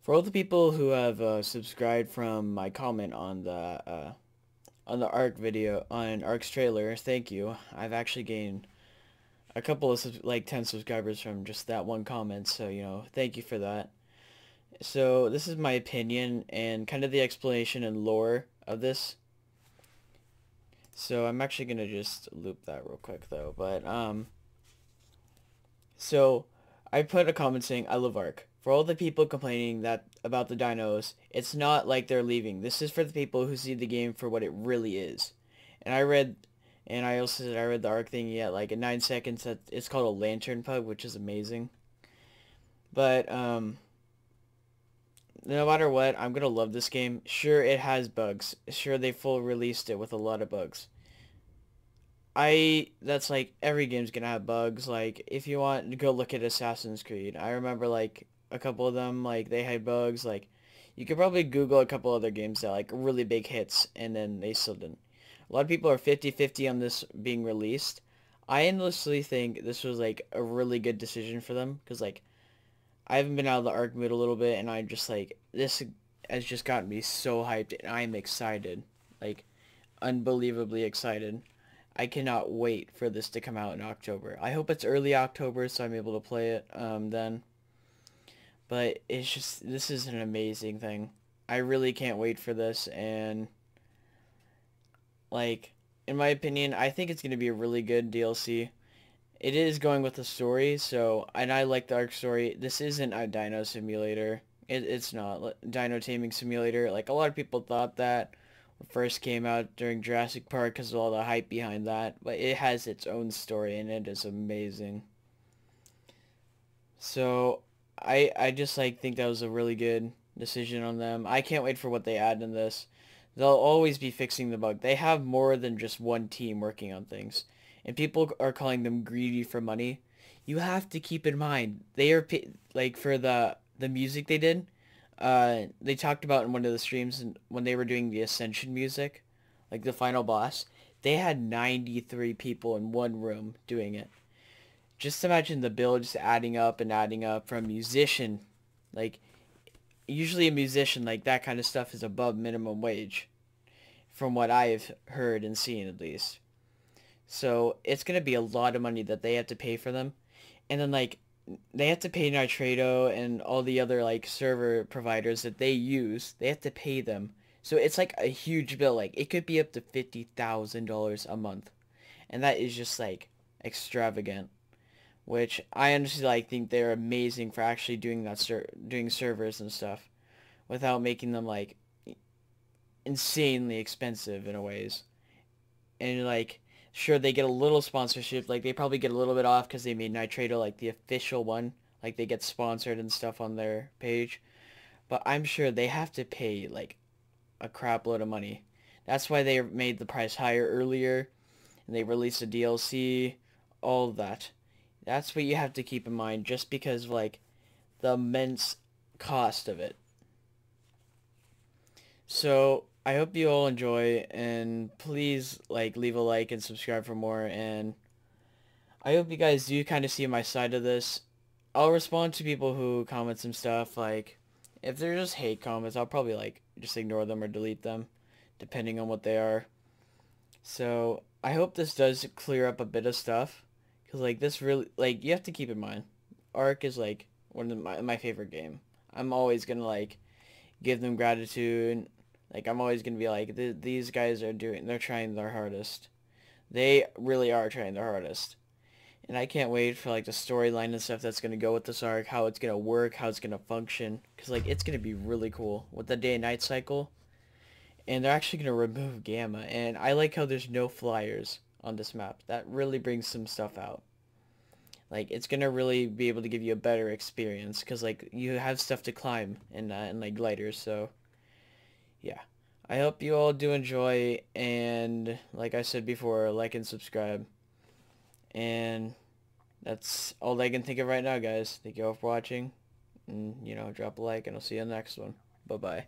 For all the people who have subscribed from my comment on the ARK video on ARK's trailer, thank you. I've actually gained a couple of like 10 subscribers from just that one comment, so thank you for that. So this is my opinion and kind of the explanation and lore of this. So I'm actually gonna just loop that real quick though, but so I put a comment saying I love ARK. For all the people complaining that about the dinos, it's not like they're leaving. This is for the people who see the game for what it really is. And I also said I read the ARK thing yet like in 9 seconds that it's called a lantern pug, which is amazing. But no matter what, I'm gonna love this game. Sure, it has bugs. Sure, they full released it with a lot of bugs. That's like every game's gonna have bugs. Like if you want to go look at Assassin's Creed, I remember like a couple of them like they had bugs. Like you could probably Google a couple other games that like really big hits and then they still didn't. A lot of people are 50-50 on this being released. I honestly think this was like a really good decision for them because like I haven't been out of the ARK mood a little bit and I'm just like this has just gotten me so hyped and I'm excited. Like unbelievably excited. I cannot wait for this to come out in October. I hope it's early October so I'm able to play it then. But it's just, this is an amazing thing. I really can't wait for this and like, in my opinion, I think it's going to be a really good DLC. It is going with the story, so, and I like the ARK story. This isn't a dino simulator. It's not. Dino taming simulator. Like, a lot of people thought that first came out during Jurassic Park because of all the hype behind that, but it has its own story and it is amazing. So I just like think that was a really good decision on them. I can't wait for what they add in this. They'll always be fixing the bug. They have more than just one team working on things. And people are calling them greedy for money. You have to keep in mind they are like for the music they did. They talked about in one of the streams and when they were doing the Ascension music, like the final boss, they had 93 people in one room doing it. Just imagine the bill just adding up from a musician. Like usually a musician like that kind of stuff is above minimum wage from what I've heard and seen at least. So it's going to be a lot of money that they have to pay for them. And then like they have to pay Nitrado and all the other like server providers that they use. They have to pay them. So it's like a huge bill. Like it could be up to $50,000 a month. And that is just like extravagant. Which I honestly like think they're amazing for actually doing that doing servers and stuff without making them like insanely expensive in a ways. And like sure they get a little sponsorship, like they probably get a little bit off because they made Nitrado like the official one, like they get sponsored and stuff on their page. But I'm sure they have to pay like a crap load of money. That's why they made the price higher earlier and they released a DLC, all of that. That's what you have to keep in mind just because of like the immense cost of it. So I hope you all enjoy and please like leave a like and subscribe for more and I hope you guys do kind of see my side of this. I'll respond to people who comment some stuff like if they're just hate comments I'll probably like just ignore them or delete them depending on what they are. So I hope this does clear up a bit of stuff because like this really like you have to keep in mind ARK is like one of my favorite game. I'm always gonna like give them gratitude. Like I'm always gonna be like these guys are they're trying their hardest. They really are trying their hardest. And I can't wait for like the storyline and stuff that's gonna go with this arc, how it's gonna work, how it's gonna function, because like it's gonna be really cool with the day and night cycle. And they're actually gonna remove gamma, and I like how there's no flyers on this map. That really brings some stuff out. Like it's gonna really be able to give you a better experience, because like you have stuff to climb and like gliders. So yeah. I hope you all do enjoy, and like I said before, like and subscribe. And that's all I can think of right now, guys. Thank you all for watching. And, drop a like, and I'll see you in the next one. Bye-bye.